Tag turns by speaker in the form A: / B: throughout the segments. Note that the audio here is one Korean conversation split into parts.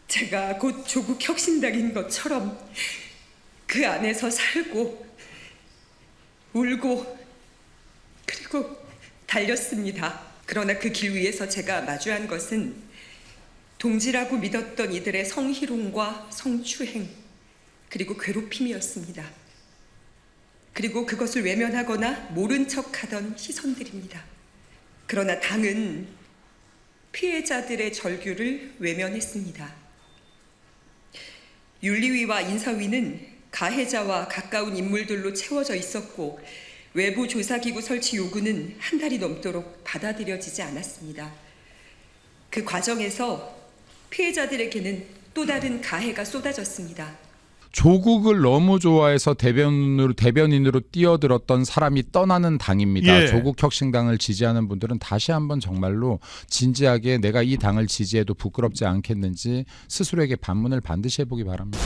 A: 제가 곧 조국 혁신당인 것처럼 그 안에서 살고 울고 그리고 달렸습니다. 그러나 그 길 위에서 제가 마주한 것은 동지라고 믿었던 이들의 성희롱과 성추행 그리고 괴롭힘이었습니다. 그리고 그것을 외면하거나 모른 척하던 시선들입니다. 그러나 당은 피해자들의 절규를 외면했습니다. 윤리위와 인사위는 가해자와 가까운 인물들로 채워져 있었고 외부 조사기구 설치 요구는 한 달이 넘도록 받아들여지지 않았습니다. 그 과정에서 피해자들에게는 또 다른 가해가 쏟아졌습니다.
B: 조국을 너무 좋아해서 대변인으로 뛰어들었던 사람이 떠나는 당입니다.
C: 예.
B: 조국 혁신당을 지지하는 분들은 다시 한번 정말로 진지하게 내가 이 당을 지지해도 부끄럽지 않겠는지 스스로에게 반문을 반드시 해보기 바랍니다.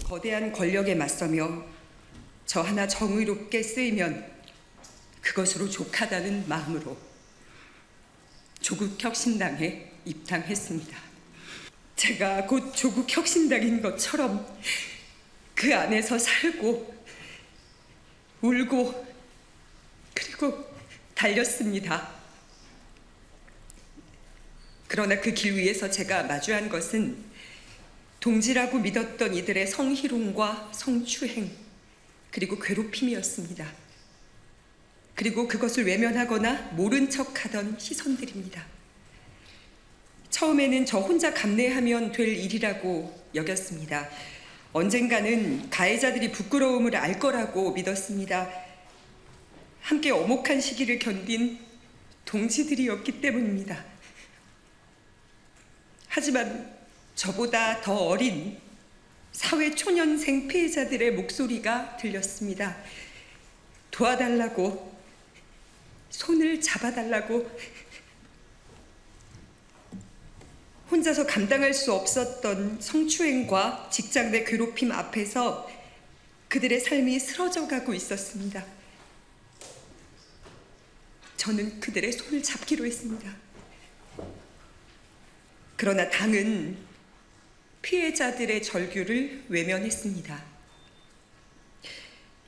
A: 거대한 권력에 맞서며 저 하나 정의롭게 쓰이면 그것으로 족하다는 마음으로 조국 혁신당에 입당했습니다. 제가 곧 조국 혁신당인 것처럼 그 안에서 살고 울고 그리고 달렸습니다. 그러나 그 길 위에서 제가 마주한 것은 동지라고 믿었던 이들의 성희롱과 성추행 그리고 괴롭힘이었습니다. 그리고 그것을 외면하거나 모른 척하던 시선들입니다. 처음에는 저 혼자 감내하면 될 일이라고 여겼습니다. 언젠가는 가해자들이 부끄러움을 알 거라고 믿었습니다. 함께 엄혹한 시기를 견딘 동지들이었기 때문입니다. 하지만 저보다 더 어린 사회 초년생 피해자들의 목소리가 들렸습니다. 도와달라고, 손을 잡아달라고, 혼자서 감당할 수 없었던 성추행과 직장 내 괴롭힘 앞에서 그들의 삶이 쓰러져 가고 있었습니다. 저는 그들의 손을 잡기로 했습니다. 그러나 당은 피해자들의 절규를 외면했습니다.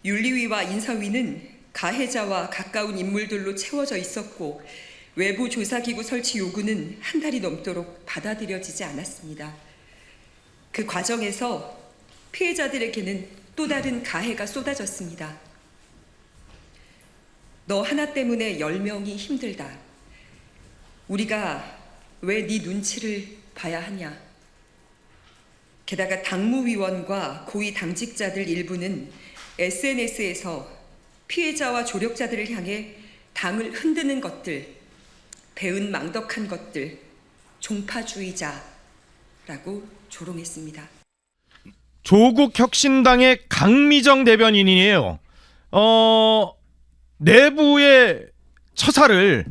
A: 윤리위와 인사위는 가해자와 가까운 인물들로 채워져 있었고 외부 조사기구 설치 요구는 한 달이 넘도록 받아들여지지 않았습니다. 그 과정에서 피해자들에게는 또 다른 가해가 쏟아졌습니다. 너 하나 때문에 10명이 힘들다. 우리가 왜 네 눈치를 봐야 하냐. 게다가 당무위원과 고위 당직자들 일부는 SNS에서 피해자와 조력자들을 향해 당을 흔드는 것들, 배은망덕한 것들, 종파주의자라고 조롱했습니다.
C: 조국 혁신당의 강미정 대변인이에요. 내부의 처사를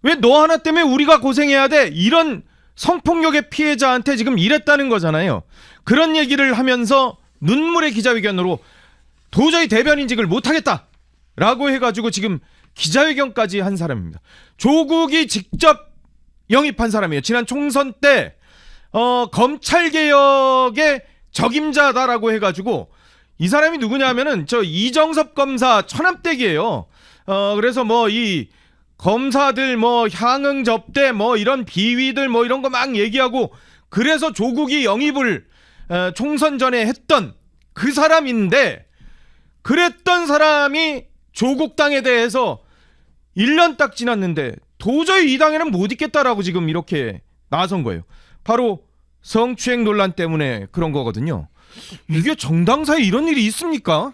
C: 왜 너 하나 때문에 우리가 고생해야 돼? 이런 성폭력의 피해자한테 지금 이랬다는 거잖아요. 그런 얘기를 하면서 눈물의 기자회견으로 도저히 대변인직을 못하겠다라고 해가지고 지금 기자회견까지 한 사람입니다. 조국이 직접 영입한 사람이에요. 지난 총선 때 검찰개혁의 적임자다라고 해가지고 이 사람이 누구냐면은 저 이정섭 검사 처남댁이에요. 그래서 뭐 이 검사들 뭐 향응 접대 뭐 이런 비위들 뭐 이런 거 막 얘기하고 그래서 조국이 영입을 총선 전에 했던 그 사람인데 그랬던 사람이 조국당에 대해서 1년 딱 지났는데 도저히 이 당에는 못 있겠다라고 지금 이렇게 나선 거예요. 바로 성추행 논란 때문에 그런 거거든요. 이게 정당사에 이런 일이 있습니까?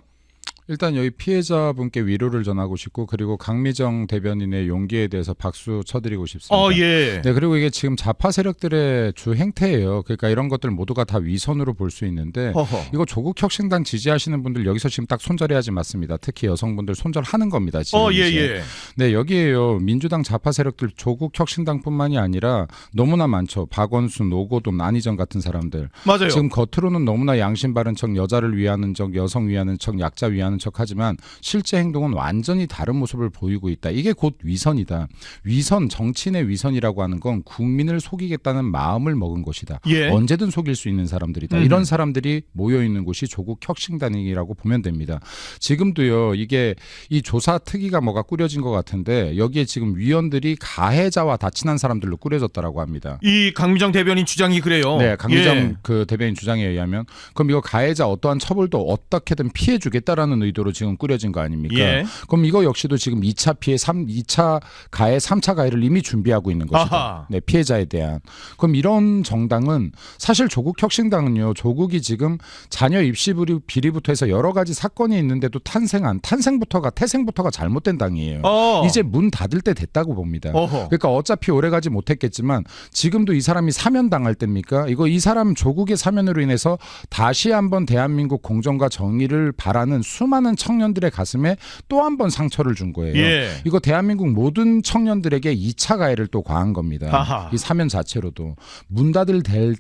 B: 일단 여기 피해자분께 위로를 전하고 싶고 그리고 강미정 대변인의 용기에 대해서 박수 쳐드리고 싶습니다.
C: 예.
B: 네, 그리고 이게 지금 좌파 세력들의 주 행태예요. 그러니까 이런 것들 모두가 다 위선으로 볼 수 있는데 이거 조국 혁신당 지지하시는 분들 여기서 지금 딱 손절해야지 맞습니다. 특히 여성분들 손절하는 겁니다. 지금
C: 예.
B: 네, 여기에요. 민주당 좌파 세력들 조국 혁신당뿐만이 아니라 너무나 많죠. 박원순, 노고돈, 안희정 같은 사람들.
C: 맞아요.
B: 지금 겉으로는 너무나 양심 바른 척, 여자를 위하는 척, 여성 위하는 척, 약자 위하는 척하지만 실제 행동은 완전히 다른 모습을 보이고 있다. 이게 곧 위선이다. 위선, 정치인의 위선이라고 하는 건 국민을 속이겠다는 마음을 먹은 것이다.
C: 예.
B: 언제든 속일 수 있는 사람들이다. 이런 사람들이 모여 있는 곳이 조국 혁신단이라고 보면 됩니다. 지금도요. 이게 이 조사 특위가 뭐가 꾸려진 것 같은데 여기에 지금 위원들이 가해자와 다 친한 사람들로 꾸려졌다라고 합니다.
C: 이 강미정 대변인 주장이 그래요.
B: 네, 강미정
C: 예.
B: 그 대변인 주장에 의하면 그럼 이거 가해자 어떠한 처벌도 어떻게든 피해주겠다라는 의도로 지금 꾸려진 거 아닙니까?
C: 예.
B: 그럼 이거 역시도 지금 2차 피해, 2차 가해, 3차 가해를 이미 준비하고 있는 것이다.
C: 아하.
B: 네, 피해자에 대한. 그럼 이런 정당은 사실 조국 혁신당은요. 조국이 지금 자녀 입시 비리부터 해서 여러 가지 사건이 있는데도 태생부터가 잘못된 당이에요. 이제 문 닫을 때 됐다고 봅니다. 그러니까 어차피 오래가지 못했겠지만 지금도 이 사람이 사면당할 때입니까? 이 사람 조국의 사면으로 인해서 다시 한번 대한민국 공정과 정의를 바라는 수많은 청년들의 가슴에 또 한 번 상처를 준 거예요.
C: 예.
B: 이거 대한민국 모든 청년들에게 2차 가해를 또 과한 겁니다.
C: 아하.
B: 이 사면 자체로도 문 닫을 될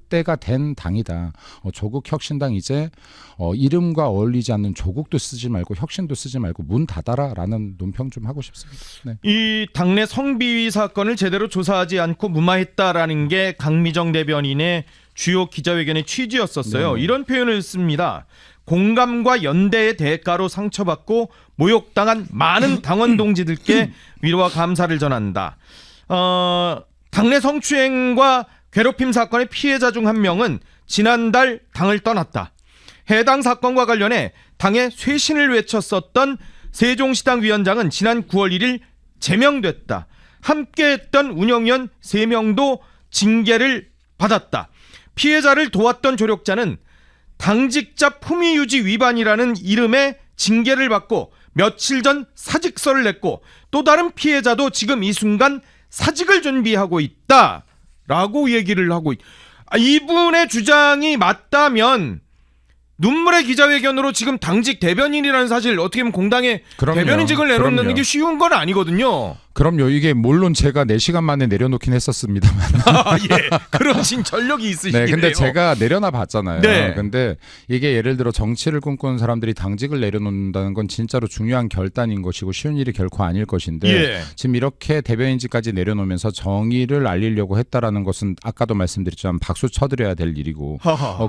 B: 때가 된 당이다. 조국 혁신당 이제 이름과 어울리지 않는 조국도 쓰지 말고 혁신도 쓰지 말고 문 닫아라라는 논평 좀 하고 싶습니다. 네.
C: 이 당내 성비위 사건을 제대로 조사하지 않고 무마했다라는 게 강미정 대변인의 주요 기자회견의 취지였었어요.
B: 네.
C: 이런 표현을 씁니다. 공감과 연대의 대가로 상처받고 모욕당한 많은 당원 동지들께 위로와 감사를 전한다. 당내 성추행과 괴롭힘 사건의 피해자 중 한 명은 지난달 당을 떠났다. 해당 사건과 관련해 당의 쇄신을 외쳤었던 세종시당 위원장은 지난 9월 1일 제명됐다. 함께했던 운영위원 3명도 징계를 받았다. 피해자를 도왔던 조력자는 당직자 품위유지 위반이라는 이름의 징계를 받고 며칠 전 사직서를 냈고 또 다른 피해자도 지금 이 순간 사직을 준비하고 있다. 라고 얘기를 하고 이분의 주장이 맞다면 눈물의 기자회견으로 지금 당직 대변인이라는 사실 어떻게 보면 공당의
B: 그럼요.
C: 대변인직을 내놓는
B: 그럼요.
C: 게 쉬운 건 아니거든요.
B: 그럼요. 이게 물론 제가 4시간 만에 내려놓긴 했었습니다만.
C: 예, 그러신 전력이 있으시네요.
B: 네, 근데 제가 내려놔 봤잖아요.
C: 네.
B: 근데 이게 예를 들어 정치를 꿈꾸는 사람들이 당직을 내려놓는다는 건 진짜로 중요한 결단인 것이고 쉬운 일이 결코 아닐 것인데
C: 예.
B: 지금 이렇게 대변인직까지 내려놓으면서 정의를 알리려고 했다라는 것은 아까도 말씀드렸지만 박수 쳐드려야 될 일이고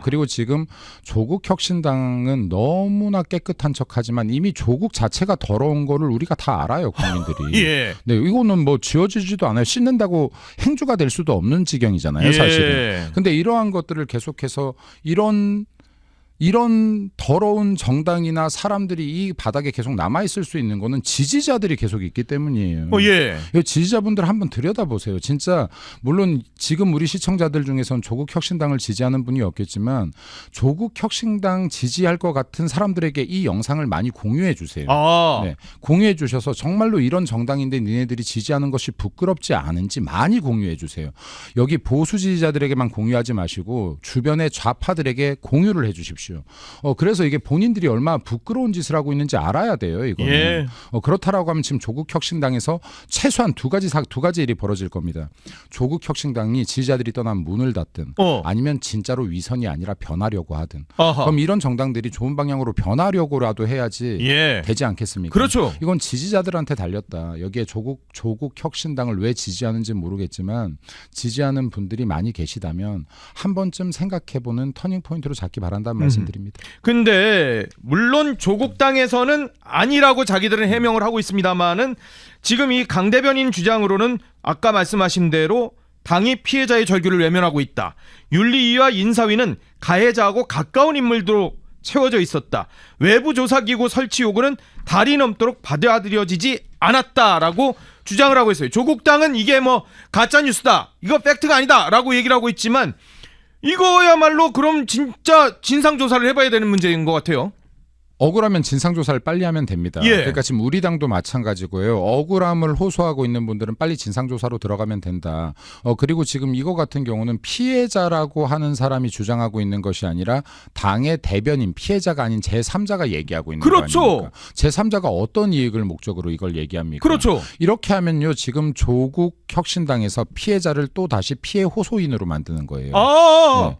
B: 그리고 지금 조국 혁신당은 너무나 깨끗한 척하지만 이미 조국 자체가 더러운 거를 우리가 다 알아요, 국민들이.
C: 예.
B: 네, 이거는 뭐 지워지지도 않아요. 씻는다고 행주가 될 수도 없는 지경이잖아요,
C: 예.
B: 사실은. 근데 이러한 것들을 계속해서 이런 더러운 정당이나 사람들이 이 바닥에 계속 남아있을 수 있는 거는 지지자들이 계속 있기 때문이에요.
C: 예.
B: 지지자분들 한번 들여다보세요. 진짜 물론 지금 우리 시청자들 중에서는 조국 혁신당을 지지하는 분이 없겠지만 조국 혁신당 지지할 것 같은 사람들에게 이 영상을 많이 공유해 주세요. 네, 공유해 주셔서 정말로 이런 정당인데 니네들이 지지하는 것이 부끄럽지 않은지 많이 공유해 주세요. 여기 보수 지지자들에게만 공유하지 마시고 주변의 좌파들에게 공유를 해 주십시오. 그래서 이게 본인들이 얼마나 부끄러운 짓을 하고 있는지 알아야 돼요. 이거는.
C: 예.
B: 그렇다라고 하면 지금 조국 혁신당에서 최소한 두 가지 일이 벌어질 겁니다. 조국 혁신당이 지지자들이 떠난 문을 닫든 아니면 진짜로 위선이 아니라 변하려고 하든. 그럼 이런 정당들이 좋은 방향으로 변하려고라도 해야지 되지 않겠습니까?
C: 그렇죠.
B: 이건 지지자들한테 달렸다. 여기에 조국 혁신당을 왜 지지하는지 모르겠지만 지지하는 분들이 많이 계시다면 한 번쯤 생각해보는 터닝포인트로 잡기 바란다는 말씀드립니다.
C: 근데 물론 조국당에서는 아니라고 자기들은 해명을 하고 있습니다만은 지금 이 강 대변인 주장으로는 아까 말씀하신 대로 당이 피해자의 절규를 외면하고 있다. 윤리위와 인사위는 가해자하고 가까운 인물들로 채워져 있었다. 외부 조사기구 설치 요구는 달이 넘도록 받아들여지지 않았다라고 주장을 하고 있어요. 조국당은 이게 뭐 가짜뉴스다. 이거 팩트가 아니다라고 얘기를 하고 있지만 이거야말로 그럼 진짜 진상조사를 해봐야 되는 문제인 것 같아요.
B: 억울하면 진상조사를 빨리 하면 됩니다. 그러니까 지금 우리 당도 마찬가지고요. 억울함을 호소하고 있는 분들은 빨리 진상조사로 들어가면 된다. 그리고 지금 이거 같은 경우는 피해자라고 하는 사람이 주장하고 있는 것이 아니라 당의 대변인, 피해자가 아닌 제3자가 얘기하고 있는 거 아닙니까? 제3자가 어떤 이익을 목적으로 이걸 얘기합니까?
C: 그렇죠.
B: 이렇게 하면요. 지금 조국 혁신당에서 피해자를 또 다시 피해 호소인으로 만드는 거예요. 네.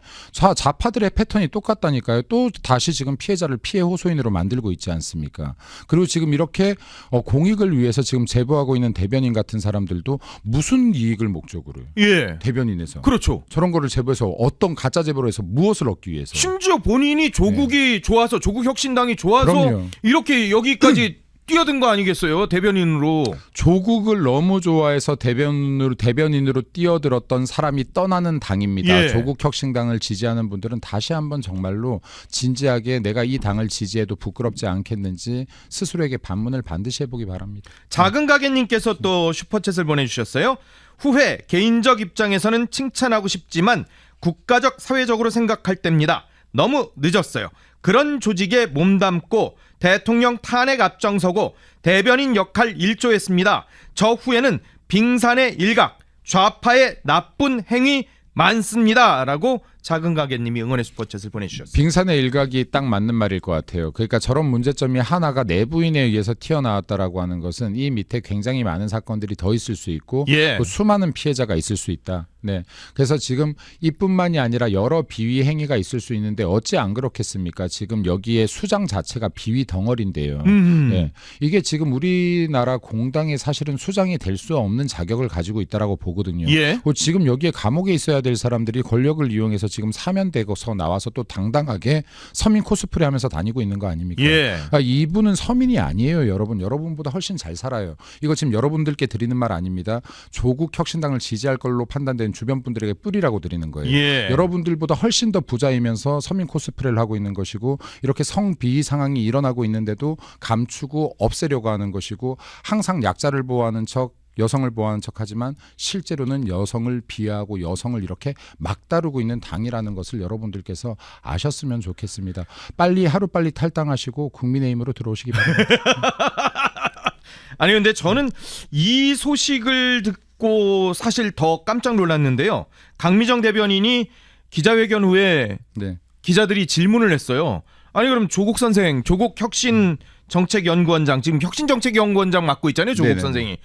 B: 좌파들의 패턴이 똑같다니까요. 또 다시 지금 피해자를 피해 호소인으로 대변인으로 만들고 있지 않습니까? 그리고 지금 이렇게 공익을 위해서 지금 제보하고 있는 대변인 같은 사람들도 무슨 이익을 목적으로
C: 예.
B: 대변인에서
C: 그렇죠.
B: 저런 거를 제보해서 어떤 가짜 제보를 해서 무엇을 얻기 위해서?
C: 심지어 본인이 조국이 좋아서 조국 혁신당이 좋아서
B: 그럼요.
C: 이렇게 여기까지 뛰어든 거 아니겠어요? 대변인으로.
B: 조국을 너무 좋아해서 대변인으로 뛰어들었던 사람이 떠나는 당입니다.
C: 예.
B: 조국 혁신당을 지지하는 분들은 다시 한번 정말로 진지하게 내가 이 당을 지지해도 부끄럽지 않겠는지 스스로에게 반문을 반드시 해보기 바랍니다.
C: 작은 가게님께서 또 슈퍼챗을 보내주셨어요. 후회, 개인적 입장에서는 칭찬하고 싶지만 국가적, 사회적으로 생각할 때입니다. 너무 늦었어요. 그런 조직에 몸담고 대통령 탄핵 앞장서고 대변인 역할 일조했습니다. 저 후에는 빙산의 일각, 좌파의 나쁜 행위 많습니다. 라고 작은 가게님이 응원의 슈퍼챗을 보내주셨어요.
B: 빙산의 일각이 딱 맞는 말일 것 같아요. 그러니까 저런 문제점이 하나가 내부인에 의해서 튀어나왔다라고 하는 것은 이 밑에 굉장히 많은 사건들이 더 있을 수 있고
C: 예.
B: 또 수많은 피해자가 있을 수 있다. 네. 그래서 지금 이뿐만이 아니라 여러 비위 행위가 있을 수 있는데 어찌 안 그렇겠습니까? 지금 여기에 수장 자체가 비위 덩어리인데요. 네. 이게 지금 우리나라 공당이 사실은 수장이 될 수 없는 자격을 가지고 있다라고 보거든요.
C: 예.
B: 지금 여기에 감옥에 있어야 될 사람들이 권력을 이용해서 지금 사면되고서 나와서 또 당당하게 서민 코스프레 하면서 다니고 있는 거 아닙니까?
C: 예.
B: 이분은 서민이 아니에요, 여러분. 여러분보다 훨씬 잘 살아요. 이거 지금 여러분들께 드리는 말 아닙니다. 조국 혁신당을 지지할 걸로 판단된 주변 분들에게 뿌리라고 드리는 거예요.
C: 예.
B: 여러분들보다 훨씬 더 부자이면서 서민 코스프레를 하고 있는 것이고 이렇게 성비위 상황이 일어나고 있는데도 감추고 없애려고 하는 것이고 항상 약자를 보호하는 척 여성을 보호하는 척하지만 실제로는 여성을 비하하고 여성을 이렇게 막 다루고 있는 당이라는 것을 여러분들께서 아셨으면 좋겠습니다. 빨리 하루빨리 탈당하시고 국민의힘으로 들어오시기 바랍니다.
C: 아니 근데 저는 이 소식을 듣고 사실 더 깜짝 놀랐는데요. 강미정 대변인이 기자회견 후에
B: 네.
C: 기자들이 질문을 했어요. 아니 그럼 조국 선생, 조국 혁신정책연구원장, 지금 혁신정책연구원장 맡고 있잖아요. 조국
B: 네네.
C: 선생이.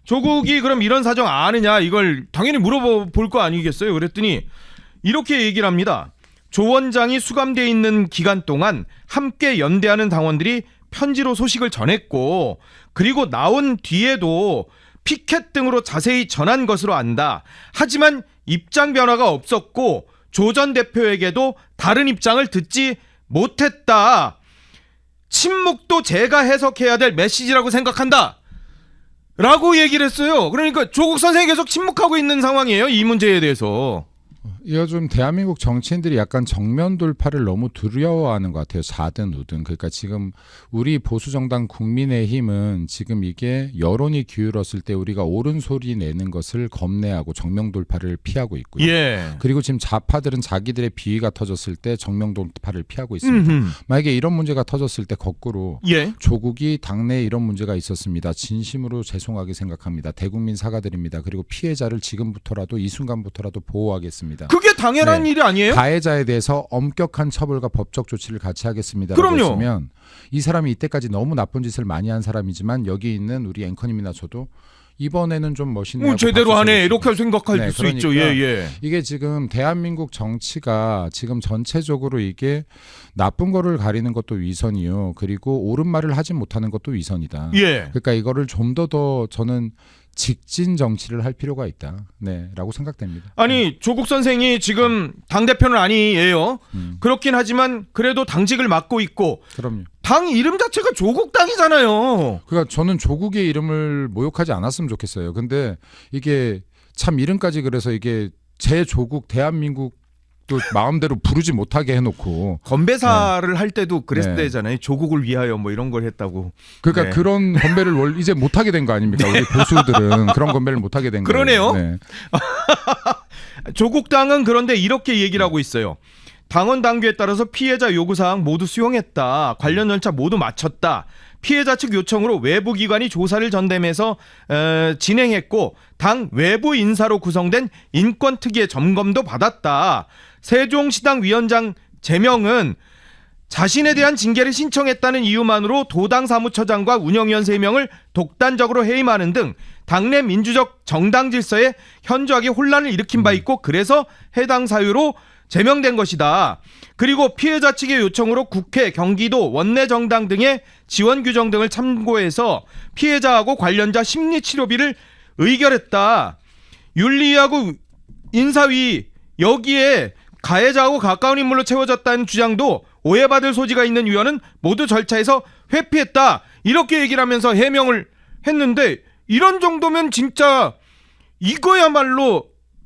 C: 조국이 그럼 이런 사정 아느냐 이걸 당연히 물어볼 거 아니겠어요. 그랬더니 이렇게 얘기를 합니다. 조 원장이 수감돼 있는 기간 동안 함께 연대하는 당원들이 편지로 소식을 전했고 그리고 나온 뒤에도 피켓 등으로 자세히 전한 것으로 안다. 하지만 입장 변화가 없었고 조 전 대표에게도 다른 입장을 듣지 못했다. 침묵도 제가 해석해야 될 메시지라고 생각한다. 라고 얘기를 했어요. 그러니까 조국 선생이 계속 침묵하고 있는 상황이에요. 이 문제에 대해서.
B: 요즘 대한민국 정치인들이 약간 정면 돌파를 너무 두려워하는 것 같아요. 좌든 우든. 그러니까 지금 우리 보수정당 국민의힘은 지금 이게 여론이 기울었을 때 우리가 옳은 소리 내는 것을 겁내하고 정면 돌파를 피하고 있고요.
C: 예.
B: 그리고 지금 좌파들은 자기들의 비위가 터졌을 때 정면 돌파를 피하고 있습니다. 만약에 이런 문제가 터졌을 때 거꾸로
C: 예.
B: 조국이 당내에 이런 문제가 있었습니다. 진심으로 죄송하게 생각합니다. 대국민 사과드립니다. 그리고 피해자를 지금부터라도 이 순간부터라도 보호하겠습니다.
C: 그게 당연한
B: 네.
C: 일이 아니에요?
B: 가해자에 대해서 엄격한 처벌과 법적 조치를 같이 하겠습니다.
C: 그럼요.
B: 했으면 이 사람이 이때까지 너무 나쁜 짓을 많이 한 사람이지만 여기 있는 우리 앵커님이나 저도 이번에는 좀 멋있네요.
C: 제대로 하네 이렇게 생각할 수 있죠.
B: 그러니까
C: 예.
B: 이게 지금 대한민국 정치가 지금 전체적으로 이게 나쁜 거를 가리는 것도 위선이요. 그리고 옳은 말을 하지 못하는 것도 위선이다.
C: 예.
B: 그러니까 이거를 좀 더 저는 직진 정치를 할 필요가 있다. 네, 라고 생각됩니다.
C: 아니 조국 선생이 지금 당대표는 아니에요. 그렇긴 하지만 그래도 당직을 맡고 있고
B: 그럼요.
C: 당 이름 자체가 조국당이잖아요.
B: 그러니까 저는 조국의 이름을 모욕하지 않았으면 좋겠어요. 근데 이게 참 이름까지 그래서 이게 제 조국 대한민국 또 마음대로 부르지 못하게 해놓고
C: 건배사를 할 때도 그랬을
B: 네.
C: 때잖아요. 조국을 위하여 뭐 이런 걸 했다고.
B: 그러니까
C: 네.
B: 그런 건배를 이제 못하게 된 거 아닙니까? 우리 보수들은 그런 건배를 못하게 된 거예요.
C: 그러네요.
B: 네.
C: 조국당은 그런데 이렇게 얘기를 하고 있어요. 당원 당규에 따라서 피해자 요구사항 모두 수용했다. 관련 절차 모두 마쳤다. 피해자 측 요청으로 외부 기관이 조사를 전담해서 진행했고 당 외부 인사로 구성된 인권특위의 점검도 받았다. 세종시당 위원장 제명은 자신에 대한 징계를 신청했다는 이유만으로 도당 사무처장과 운영위원 3명을 독단적으로 해임하는 등 당내 민주적 정당 질서에 현저하게 혼란을 일으킨 바 있고 그래서 해당 사유로 제명된 것이다. 그리고 피해자 측의 요청으로 국회, 경기도, 원내 정당 등의 지원 규정 등을 참고해서 피해자하고 관련자 심리치료비를 의결했다. 윤리위하고 인사위 여기에 가해자하고 가까운 인물로 채워졌다는 주장도 오해받을 소지가 있는 위원은 모두 절차에서 회피했다. 이렇게 얘기를 하면서 해명을 했는데 이런 정도면 진짜 이거야말로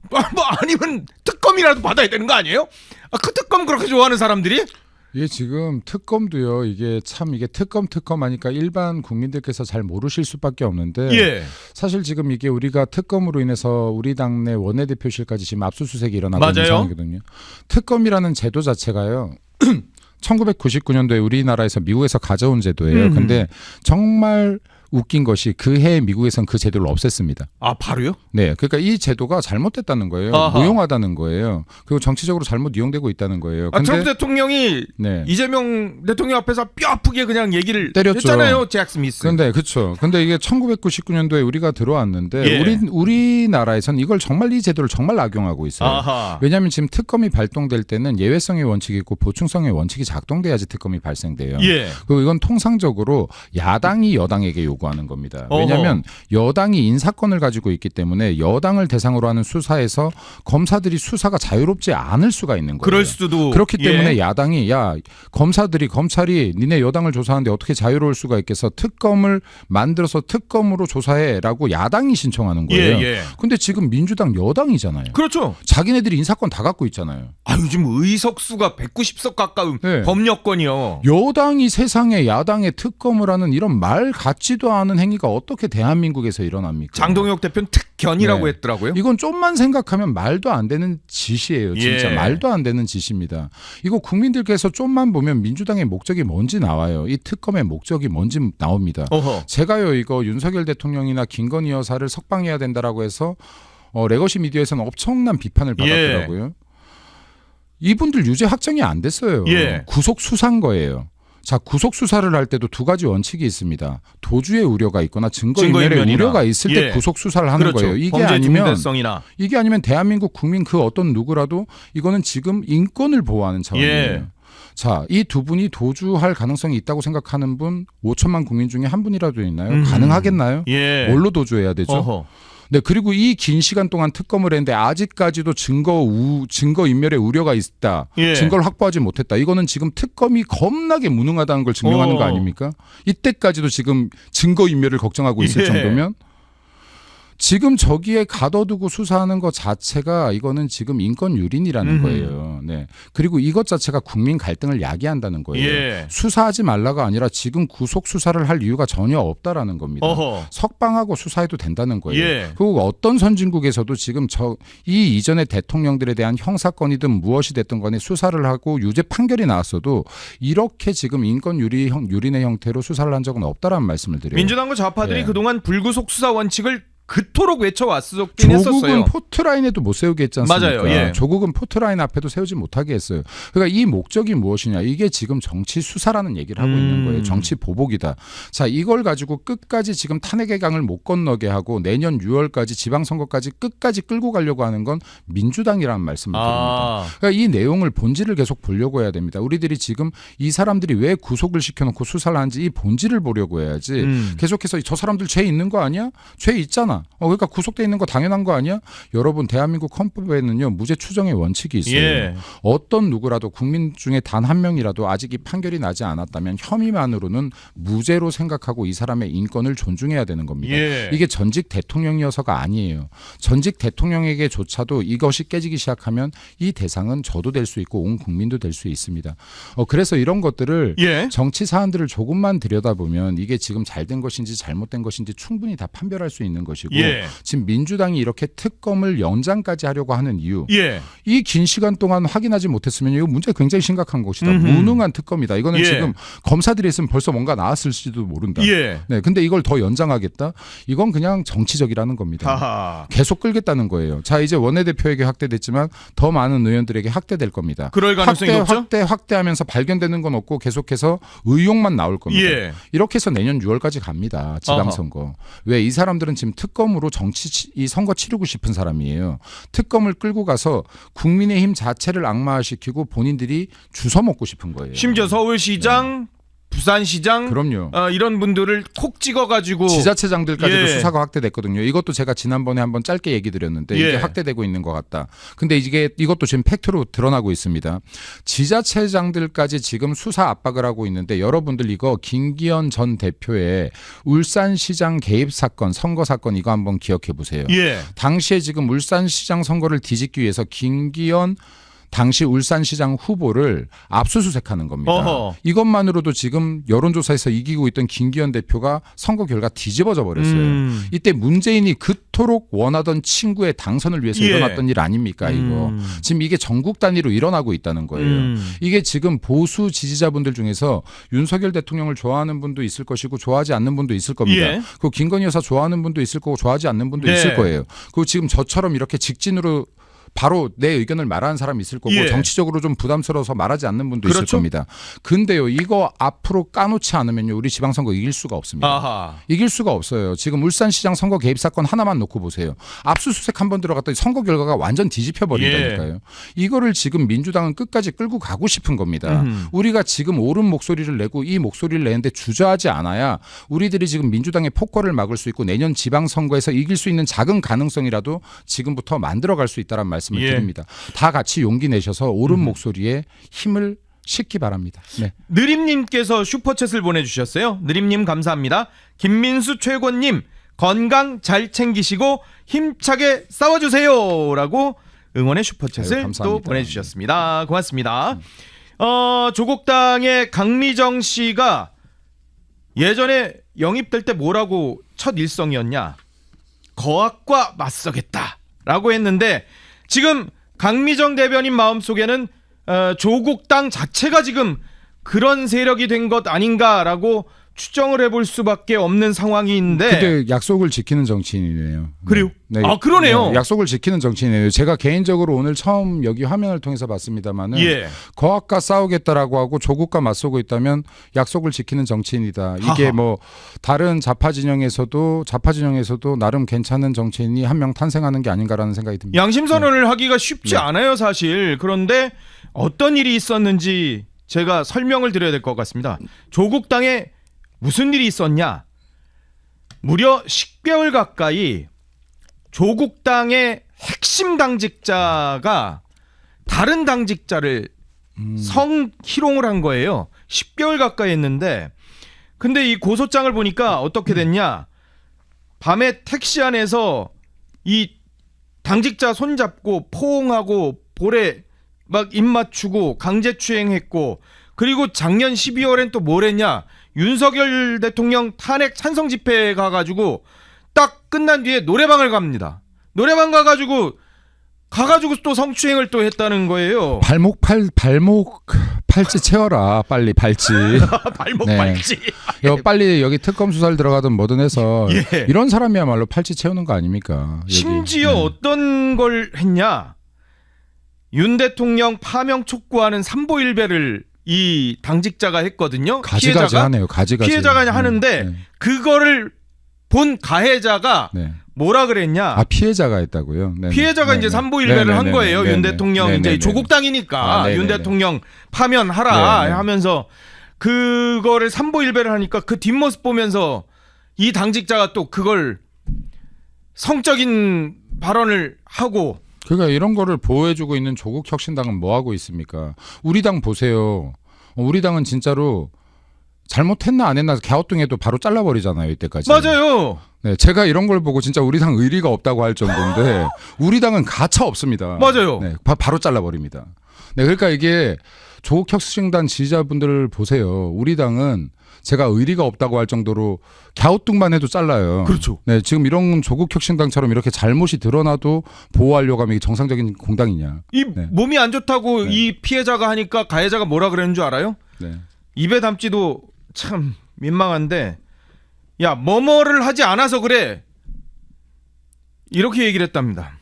C: 뭐 아니면 특검이라도 받아야 되는 거 아니에요? 그 특검 그렇게 좋아하는 사람들이?
B: 이게 지금 특검도요. 이게 특검 하니까 일반 국민들께서 잘 모르실 수밖에 없는데
C: 예.
B: 사실 지금 이게 우리가 특검으로 인해서 우리 당내 원내대표실까지 지금 압수수색이 일어나고 있는
C: 맞아요.
B: 상황이거든요. 특검이라는 제도 자체가요. 1999년도에 우리나라에서 미국에서 가져온 제도예요. 근데 정말 웃긴 것이 그 해 미국에선 그 제도를 없앴습니다.
C: 아 바로요?
B: 네, 그러니까 이 제도가 잘못됐다는 거예요.
C: 아하.
B: 무용하다는 거예요. 그리고 정치적으로 잘못 이용되고 있다는 거예요.
C: 아,
B: 근데
C: 트럼프 대통령이
B: 네.
C: 이재명 대통령 앞에서 뼈 아프게 그냥 얘기를
B: 때렸죠.
C: 했잖아요. 잭 스미스.
B: 근데 그렇죠. 근데 이게 1999년도에 우리가 들어왔는데
C: 예.
B: 우리나라에선 이걸 정말 이 제도를 정말 악용하고 있어요.
C: 아하.
B: 왜냐하면 지금 특검이 발동될 때는 예외성의 원칙이 있고 보충성의 원칙이 작동돼야지 특검이 발생돼요.
C: 예.
B: 그리고 이건 통상적으로 야당이 여당에게 요구하는 겁니다.
C: 어허.
B: 왜냐하면 여당이 인사권을 가지고 있기 때문에 여당을 대상으로 하는 수사에서 검사들이 수사가 자유롭지 않을 수가 있는 거예요.
C: 그럴 수도.
B: 그렇기 때문에
C: 예.
B: 야당이 검찰이 니네 여당을 조사하는데 어떻게 자유로울 수가 있겠어? 특검을 만들어서 특검으로 조사해라고 야당이 신청하는 거예요.
C: 예.
B: 근데 지금 민주당 여당이잖아요.
C: 그렇죠.
B: 자기네들이 인사권 다 갖고 있잖아요.
C: 아 요즘 의석수가 190석 가까운
B: 네.
C: 법력권이요.
B: 여당이 세상에 야당에 특검을 하는 이런 말 같지도 않은 행위가 어떻게 대한민국에서 일어납니까?
C: 장동혁 대표는 특견이라고
B: 네.
C: 했더라고요.
B: 이건 좀만 생각하면 말도 안 되는 짓이에요. 진짜
C: 예.
B: 말도 안 되는 짓입니다. 이거 국민들께서 좀만 보면 민주당의 목적이 뭔지 나와요. 이 특검의 목적이 뭔지 나옵니다.
C: 어허.
B: 제가요 이거 윤석열 대통령이나 김건희 여사를 석방해야 된다라고 해서 레거시 미디어에서는 엄청난 비판을 받았더라고요. 이분들 유죄 확정이 안 됐어요.
C: 예.
B: 구속 수사인 거예요. 자, 구속 수사를 할 때도 두 가지 원칙이 있습니다. 도주의 우려가 있거나 증거인멸의
C: 증거인멸이나.
B: 우려가 있을 때
C: 예.
B: 구속 수사를 하는
C: 그렇죠.
B: 거예요.
C: 범죄 중대성이나.
B: 이게 아니면 대한민국 국민 그 어떤 누구라도 이거는 지금 인권을 보호하는 차원이에요.
C: 예.
B: 자, 이 두 분이 도주할 가능성이 있다고 생각하는 분 5천만 국민 중에 한 분이라도 있나요? 가능하겠나요?
C: 예.
B: 뭘로 도주해야 되죠?
C: 어허.
B: 네, 그리고 이 긴 시간 동안 특검을 했는데 아직까지도 증거 인멸의 우려가 있다.
C: 예.
B: 증거를 확보하지 못했다. 이거는 지금 특검이 겁나게 무능하다는 걸 증명하는 거 아닙니까? 이때까지도 지금 증거 인멸을 걱정하고 있을
C: 예.
B: 정도면 지금 저기에 가둬두고 수사하는 것 자체가 이거는 지금 인권 유린이라는 거예요. 네. 그리고 이것 자체가 국민 갈등을 야기한다는 거예요.
C: 예.
B: 수사하지 말라가 아니라 지금 구속 수사를 할 이유가 전혀 없다라는 겁니다.
C: 어허.
B: 석방하고 수사해도 된다는 거예요.
C: 예.
B: 그리고 어떤 선진국에서도 지금 이 이전의 대통령들에 대한 형사건이든 무엇이 됐든 간에 수사를 하고 유죄 판결이 나왔어도 이렇게 지금 인권 유린의 형태로 수사를 한 적은 없다라는 말씀을 드려요.
C: 민주당과 좌파들이
B: 예.
C: 그동안 불구속 수사 원칙을 그토록 외쳐왔었긴
B: 조국은
C: 했었어요.
B: 포트라인에도 못 세우게 했지 않습니까?
C: 맞아요. 예.
B: 조국은 포트라인 앞에도 세우지 못하게 했어요. 그러니까 이 목적이 무엇이냐. 이게 지금 정치 수사라는 얘기를 하고 있는 거예요. 정치 보복이다. 자, 이걸 가지고 끝까지 지금 탄핵의 강을 못 건너게 하고 내년 6월까지 지방선거까지 끝까지 끌고 가려고 하는 건 민주당이라는 말씀을 드립니다. 그러니까 이 내용을 본질을 계속 보려고 해야 됩니다. 우리들이 지금 이 사람들이 왜 구속을 시켜놓고 수사를 하는지 이 본질을 보려고 해야지. 계속해서 저 사람들 죄 있는 거 아니야? 죄 있잖아. 그러니까 구속돼 있는 거 당연한 거 아니야? 여러분 대한민국 헌법에는요 무죄 추정의 원칙이 있어요.
C: 예.
B: 어떤 누구라도 국민 중에 단 한 명이라도 아직 이 판결이 나지 않았다면 혐의만으로는 무죄로 생각하고 이 사람의 인권을 존중해야 되는 겁니다.
C: 예.
B: 이게 전직 대통령이어서가 아니에요. 전직 대통령에게조차도 이것이 깨지기 시작하면 이 대상은 저도 될 수 있고 온 국민도 될 수 있습니다. 그래서 이런 것들을
C: 예.
B: 정치 사안들을 조금만 들여다보면 이게 지금 잘된 것인지 잘못된 것인지 충분히 다 판별할 수 있는 것이고 것이고
C: 예.
B: 지금 민주당이 이렇게 특검을 연장까지 하려고 하는 이유
C: 예.
B: 이 긴 시간 동안 확인하지 못했으면 이거 문제가 굉장히 심각한 것이다.
C: 음흠.
B: 무능한 특검이다. 이거는
C: 예.
B: 지금 검사들이 했으면 벌써 뭔가 나왔을지도 모른다.
C: 예.
B: 네, 근데 이걸 더 연장하겠다? 이건 그냥 정치적이라는 겁니다.
C: 하하.
B: 계속 끌겠다는 거예요. 자, 이제 원내대표에게 확대됐지만 더 많은 의원들에게 확대될 겁니다.
C: 그럴 가능성이 높죠?
B: 확대하면서 발견되는 건 없고 계속해서 의혹만 나올 겁니다.
C: 예.
B: 이렇게 해서 내년 6월까지 갑니다. 지방선거. 왜 이 사람들은 지금 특검으로 이 선거 치르고 싶은 사람이에요. 특검을 끌고 가서 국민의힘 자체를 악마화시키고 본인들이 주워 먹고 싶은 거예요.
C: 심지어 서울시장, 부산시장
B: 그럼요.
C: 이런 분들을 콕 찍어가지고
B: 지자체장들까지도
C: 예.
B: 수사가 확대됐거든요. 이것도 제가 지난번에 한번 짧게 얘기 드렸는데 이게
C: 예.
B: 확대되고 있는 것 같다. 근데 이것도 지금 팩트로 드러나고 있습니다. 지자체장들까지 지금 수사 압박을 하고 있는데 여러분들 이거 김기현 전 대표의 울산시장 개입 사건, 선거 사건 이거 한번 기억해 보세요.
C: 예.
B: 당시에 지금 울산시장 선거를 뒤집기 위해서 김기현 당시 울산시장 후보를 압수수색하는 겁니다.
C: 어허.
B: 이것만으로도 지금 여론조사에서 이기고 있던 김기현 대표가 선거 결과 뒤집어져 버렸어요. 이때 문재인이 그토록 원하던 친구의 당선을 위해서
C: 예.
B: 일어났던 일 아닙니까 이거. 지금 이게 전국 단위로 일어나고 있다는 거예요. 이게 지금 보수 지지자분들 중에서 윤석열 대통령을 좋아하는 분도 있을 것이고 좋아하지 않는 분도 있을 겁니다.
C: 예.
B: 그리고 김건희 여사 좋아하는 분도 있을 거고 좋아하지 않는 분도
C: 네.
B: 있을 거예요. 그리고 지금 저처럼 이렇게 직진으로 바로 내 의견을 말하는 사람이 있을 거고
C: 예.
B: 정치적으로 좀 부담스러워서 말하지 않는 분도 있을
C: 그렇죠.
B: 겁니다. 근데요 이거 앞으로 까놓지 않으면요 우리 지방선거 이길 수가 없습니다.
C: 아하.
B: 이길 수가 없어요. 지금 울산시장 선거 개입 사건 하나만 놓고 보세요. 압수수색 한번 들어갔더니 선거 결과가 완전 뒤집혀 버린다니까요. 이거를 지금 민주당은 끝까지 끌고 가고 싶은 겁니다. 우리가 지금 옳은 목소리를 내고 이 목소리를 내는데 주저하지 않아야 우리들이 지금 민주당의 폭거를 막을 수 있고 내년 지방선거에서 이길 수 있는 작은 가능성이라도 지금부터 만들어갈 수 있다는 말씀을
C: 예.
B: 드립니다. 다 같이 용기 내셔서 옳은 목소리에 힘을 싣기 바랍니다. 네.
C: 느림님께서 슈퍼챗을 보내주셨어요. 느림님 감사합니다. 김민수 최고님 건강 잘 챙기시고 힘차게 싸워주세요라고 응원의 슈퍼챗을
B: 아유, 감사합니다.
C: 또 보내주셨습니다. 고맙습니다. 조국당의 강미정 씨가 예전에 영입될 때 뭐라고 첫 일성이었냐? 거악과 맞서겠다라고 했는데 지금 강미정 대변인 마음속에는 조국당 자체가 지금 그런 세력이 된 것 아닌가라고 추정을 해볼 수밖에 없는 상황인데.
B: 근데 약속을 지키는 정치인이네요.
C: 그래요?
B: 네.
C: 아, 그러네요.
B: 네, 약속을 지키는 정치인이에요. 제가 개인적으로 오늘 처음 여기 화면을 통해서 봤습니다만은
C: 예.
B: 거악과 싸우겠다라고 하고 조국과 맞서고 있다면 약속을 지키는 정치인이다. 이게
C: 하하.
B: 뭐 다른 좌파 진영에서도 나름 괜찮은 정치인이 한 명 탄생하는 게 아닌가라는 생각이 듭니다.
C: 양심 선언을 하기가 쉽지
B: 네.
C: 않아요, 사실. 그런데 어떤 일이 있었는지 제가 설명을 드려야 될 것 같습니다. 조국당에 무슨 일이 있었냐? 무려 10개월 가까이 조국당의 핵심 당직자가 다른 당직자를 성희롱을 한 거예요. 10개월 가까이 했는데 근데 이 고소장을 보니까 어떻게 됐냐? 밤에 택시 안에서 이 당직자 손잡고 포옹하고 볼에 막 입 맞추고 강제추행했고 그리고 작년 12월엔 또 뭘 했냐? 윤석열 대통령 탄핵 찬성 집회에 가가지고 딱 끝난 뒤에 노래방을 갑니다. 노래방 가가지고 또 성추행을 또 했다는 거예요.
B: 발목 팔찌 채워라 빨리 발찌.
C: 발목
B: 네.
C: 발찌.
B: 빨리 여기 특검 수사를 들어가든 뭐든 해서
C: 예.
B: 이런 사람이야말로 팔찌 채우는 거 아닙니까? 여기.
C: 심지어 어떤 걸 했냐? 윤 대통령 파명 촉구하는 삼보일배를 이 당직자가 했거든요.
B: 가지가지 하네요. 가지가지.
C: 피해자가 하는데
B: 네.
C: 그거를 본 가해자가
B: 네.
C: 뭐라 그랬냐?
B: 아 피해자가 했다고요? 네네.
C: 피해자가
B: 네네.
C: 이제 삼보일배를 한
B: 네네네네.
C: 거예요. 윤
B: 네네.
C: 대통령
B: 네네네.
C: 이제 조국당이니까
B: 아,
C: 윤
B: 네네네.
C: 대통령 파면하라
B: 네네.
C: 하면서 그거를 삼보일배를 하니까 그 뒷모습 보면서 이 당직자가 또 그걸 성적인 발언을 하고
B: 그러니까 이런 거를 보호해주고 있는 조국혁신당은 뭐 하고 있습니까? 우리 당 보세요. 우리 당은 진짜로 잘못했나 안 했나 갸우뚱해도 바로 잘라버리잖아요 이때까지.
C: 맞아요.
B: 네, 제가 이런 걸 보고 진짜 우리 당 의리가 없다고 할 정도인데 우리 당은 가차 없습니다.
C: 맞아요.
B: 네, 바로 잘라버립니다. 네, 그러니까 이게 조국 혁신당 지지자분들 보세요. 우리 당은 제가 의리가 없다고 할 정도로 갸우뚱만 해도 잘라요.
C: 그렇죠.
B: 네, 지금 이런 조국 혁신당처럼 이렇게 잘못이 드러나도 보호하려고 하면 이게 정상적인 공당이냐.
C: 이
B: 네.
C: 몸이 안 좋다고
B: 네.
C: 이 피해자가 하니까 가해자가 뭐라 그랬는 줄 알아요?
B: 네.
C: 입에 담지도 참 민망한데 야 뭐뭐를 하지 않아서 그래 이렇게 얘기를 했답니다.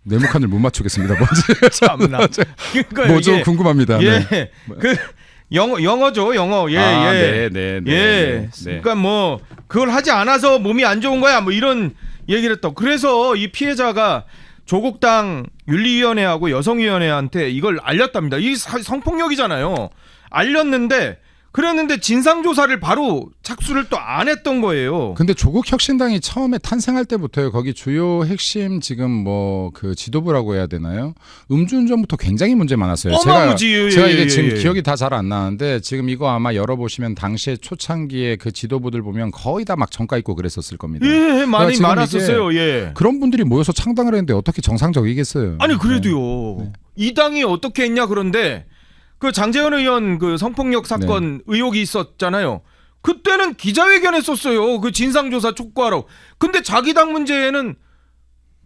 B: 네모칸을 못 맞추겠습니다. 뭔지.
C: 참나. 그러니까
B: 뭐죠?
C: 이게-
B: 궁금합니다.
C: 예,
B: 네.
C: 그 영어죠, 영어. 예,
B: 아,
C: 예.
B: 네.
C: 예. 그러니까 뭐 그걸 하지 않아서 몸이 안 좋은 거야. 뭐 이런 얘기를 했다. 그래서 이 피해자가 조국당 윤리위원회하고 여성위원회한테 이걸 알렸답니다. 이 성폭력이잖아요. 알렸는데 그랬는데 진상조사를 바로 착수를 또 안 했던 거예요.
B: 근데 조국 혁신당이 처음에 탄생할 때부터요. 거기 주요 핵심 지금 뭐 그 지도부라고 해야 되나요? 음주운전부터 굉장히 문제 많았어요.
C: 어마무지.
B: 제가 이게
C: 예,
B: 지금
C: 예.
B: 기억이 다 잘 안 나는데 지금 이거 아마 열어보시면 당시에 초창기에 그 지도부들 보면 거의 다 막 정가 있고 그랬었을 겁니다.
C: 예, 많이
B: 지금
C: 많았었어요. 예.
B: 그런 분들이 모여서 창당을 했는데 어떻게 정상적이겠어요?
C: 아니 그래도요.
B: 네.
C: 이 당이 어떻게 했냐 그런데 그 장제원 의원 그 성폭력 사건 의혹이 있었잖아요. 그때는 기자회견했었어요. 그 진상조사 촉구하러. 근데 자기 당 문제에는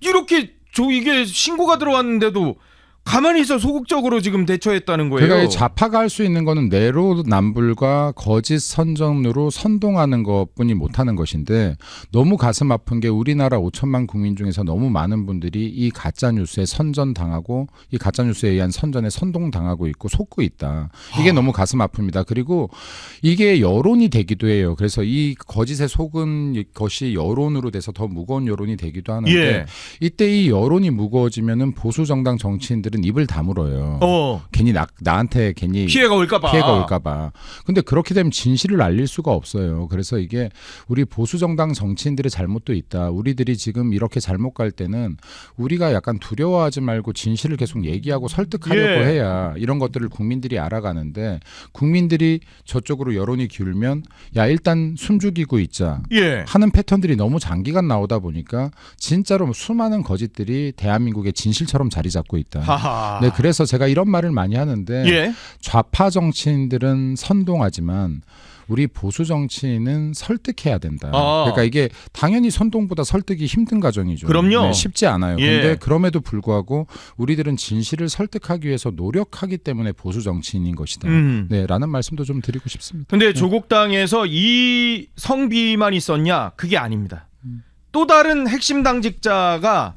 C: 이렇게 이게 신고가 들어왔는데도 가만히 있어 소극적으로 지금 대처했다는 거예요.
B: 그러니까 이 좌파가 할 수 있는 거는 내로남불과 거짓 선전으로 선동하는 것뿐이 못하는 것인데 너무 가슴 아픈 게 우리나라 5천만 국민 중에서 너무 많은 분들이 이 가짜 뉴스에 선전당하고 이 가짜 뉴스에 의한 선전에 선동당하고 있고 속고 있다. 이게 너무 가슴 아픕니다. 그리고 이게 여론이 되기도 해요. 그래서 이 거짓에 속은 것이 여론으로 돼서 더 무거운 여론이 되기도 하는데
C: 예.
B: 이때 이 여론이 무거워지면은 보수 정당 정치인들은 입을 다물어요. 괜히 나한테 괜히
C: 피해가 올까봐.
B: 근데 그렇게 되면 진실을 알릴 수가 없어요. 그래서 이게 우리 보수 정당 정치인들의 잘못도 있다. 우리들이 지금 이렇게 잘못 갈 때는 우리가 약간 두려워하지 말고 진실을 계속 얘기하고 설득하려고
C: 예.
B: 해야 이런 것들을 국민들이 알아가는데 국민들이 저쪽으로 여론이 기울면 야 일단 숨죽이고 있자.
C: 예.
B: 하는 패턴들이 너무 장기간 나오다 보니까 진짜로 수많은 거짓들이 대한민국의 진실처럼 자리 잡고 있다.
C: 하하.
B: 네, 그래서 제가 이런 말을 많이 하는데
C: 예.
B: 좌파 정치인들은 선동하지만 우리 보수 정치인은 설득해야 된다. 그러니까 이게 당연히 선동보다 설득이 힘든 과정이죠.
C: 그럼요.
B: 네, 쉽지 않아요.
C: 예.
B: 근데 그럼에도 불구하고 우리들은 진실을 설득하기 위해서 노력하기 때문에 보수 정치인인 것이다. 네, 라는 말씀도 좀 드리고 싶습니다.
C: 근데 조국당에서 이 성비만 있었냐? 그게 아닙니다. 또 다른 핵심 당직자가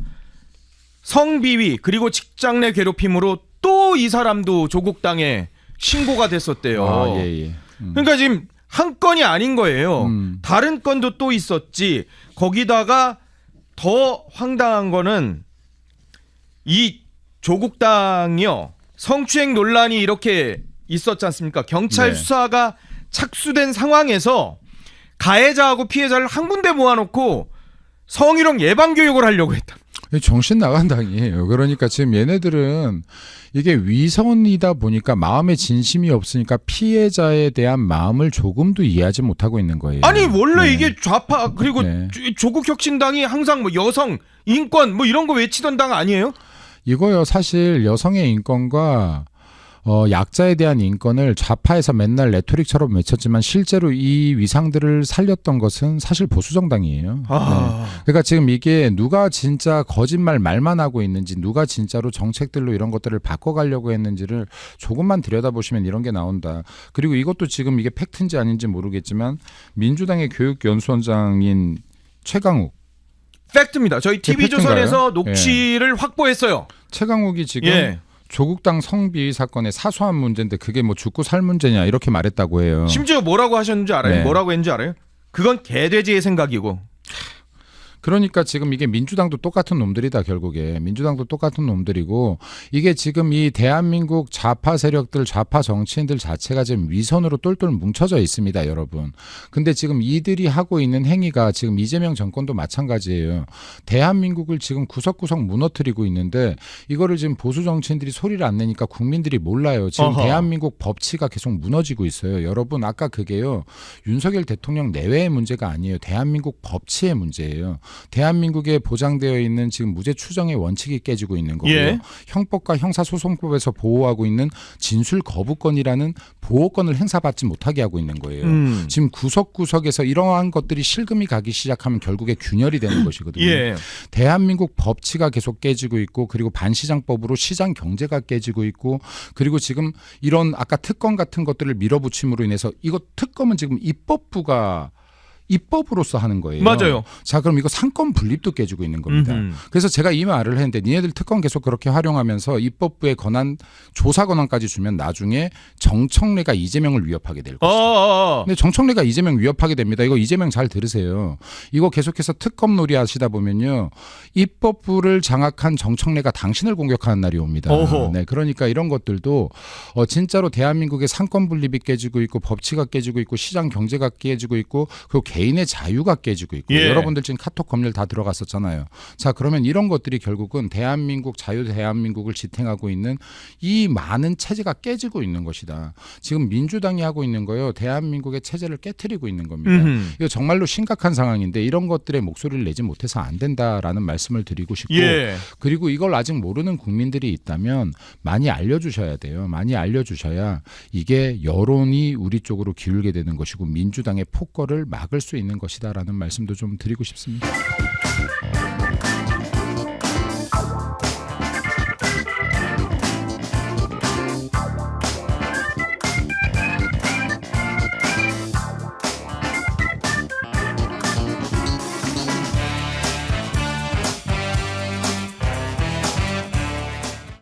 C: 성비위 그리고 직장 내 괴롭힘으로 또 이 사람도 조국당에 신고가 됐었대요.
B: 아, 예.
C: 그러니까 지금 한 건이 아닌 거예요. 다른 건도 또 있었지. 거기다가 더 황당한 거는 이 조국당이요. 성추행 논란이 이렇게 있었지 않습니까? 경찰
B: 네.
C: 수사가 착수된 상황에서 가해자하고 피해자를 한 군데 모아놓고 성희롱 예방 교육을 하려고 했다.
B: 정신 나간 당이에요. 그러니까 지금 얘네들은 이게 위선이다 보니까 마음에 진심이 없으니까 피해자에 대한 마음을 조금도 이해하지 못하고 있는 거예요.
C: 아니 원래
B: 네.
C: 이게 좌파 그리고
B: 네.
C: 조국 혁신당이 항상 뭐 여성 인권 뭐 이런 거 외치던 당 아니에요?
B: 이거요. 사실 여성의 인권과 약자에 대한 인권을 좌파에서 맨날 레토릭처럼 외쳤지만 실제로 이 위상들을 살렸던 것은 사실 보수정당이에요. 네. 그러니까 지금 이게 누가 진짜 거짓말 말만 하고 있는지 누가 진짜로 정책들로 이런 것들을 바꿔가려고 했는지를 조금만 들여다보시면 이런 게 나온다. 그리고 이것도 지금 이게 팩트인지 아닌지 모르겠지만 민주당의 교육연수원장인 최강욱.
C: 팩트입니다. 저희 TV조선에서
B: 팩트인가요?
C: 녹취를 확보했어요.
B: 최강욱이 지금
C: 예.
B: 조국당 성비위 사건의 사소한 문제인데 그게 뭐 죽고 살 문제냐 이렇게 말했다고 해요.
C: 심지어 뭐라고 하셨는지 알아요?
B: 네.
C: 뭐라고 했는지 알아요? 그건 개돼지의 생각이고.
B: 그러니까 지금 이게 민주당도 똑같은 놈들이다 결국에. 민주당도 똑같은 놈들이고 이게 지금 이 대한민국 좌파 세력들 좌파 정치인들 자체가 지금 위선으로 똘똘 뭉쳐져 있습니다 여러분. 근데 지금 이들이 하고 있는 행위가 지금 이재명 정권도 마찬가지예요. 대한민국을 지금 구석구석 무너뜨리고 있는데 이거를 지금 보수 정치인들이 소리를 안 내니까 국민들이 몰라요. 지금
C: 어허.
B: 대한민국 법치가 계속 무너지고 있어요. 여러분 아까 그게요. 윤석열 대통령 내외의 문제가 아니에요. 대한민국 법치의 문제예요. 대한민국에 보장되어 있는 지금 무죄 추정의 원칙이 깨지고 있는 거고요.
C: 예.
B: 형법과 형사소송법에서 보호하고 있는 진술 거부권이라는 보호권을 행사받지 못하게 하고 있는 거예요. 지금 구석구석에서 이러한 것들이 실금이 가기 시작하면 결국에 균열이 되는 것이거든요.
C: 예.
B: 대한민국 법치가 계속 깨지고 있고 그리고 반시장법으로 시장 경제가 깨지고 있고 그리고 지금 이런 아까 특검 같은 것들을 밀어붙임으로 인해서 이거 특검은 지금 입법부가 입법으로서 하는 거예요.
C: 맞아요.
B: 자, 그럼 이거 상권 분립도 깨지고 있는 겁니다. 그래서 제가 이 말을 했는데 니네들 특검 계속 그렇게 활용하면서 입법부의 권한, 조사 권한까지 주면 나중에 정청래가 이재명을 위협하게 될 것이다. 근데 정청래가 이재명 위협하게 됩니다. 이거 이재명 잘 들으세요. 이거 계속해서 특검 놀이 하시다 보면요. 입법부를 장악한 정청래가 당신을 공격하는 날이 옵니다.
C: 어허.
B: 네, 그러니까 이런 것들도 진짜로 대한민국의 상권 분립이 깨지고 있고 법치가 깨지고 있고 시장 경제가 깨지고 있고 그리고 개인의 자유가 깨지고 있고
C: 예.
B: 여러분들 지금 카톡 검열 다 들어갔었잖아요. 자, 그러면 이런 것들이 결국은 대한민국 자유 대한민국을 지탱하고 있는 이 많은 체제가 깨지고 있는 것이다. 지금 민주당이 하고 있는 거요. 대한민국의 체제를 깨트리고 있는 겁니다. 이거 정말로 심각한 상황인데 이런 것들의 목소리를 내지 못해서 안 된다라는 말씀을 드리고 싶고
C: 예.
B: 그리고 이걸 아직 모르는 국민들이 있다면 많이 알려주셔야 돼요. 많이 알려주셔야 이게 여론이 우리 쪽으로 기울게 되는 것이고 민주당의 폭거를 막을 수 있는 것이다라는 말씀도 좀 드리고 싶습니다.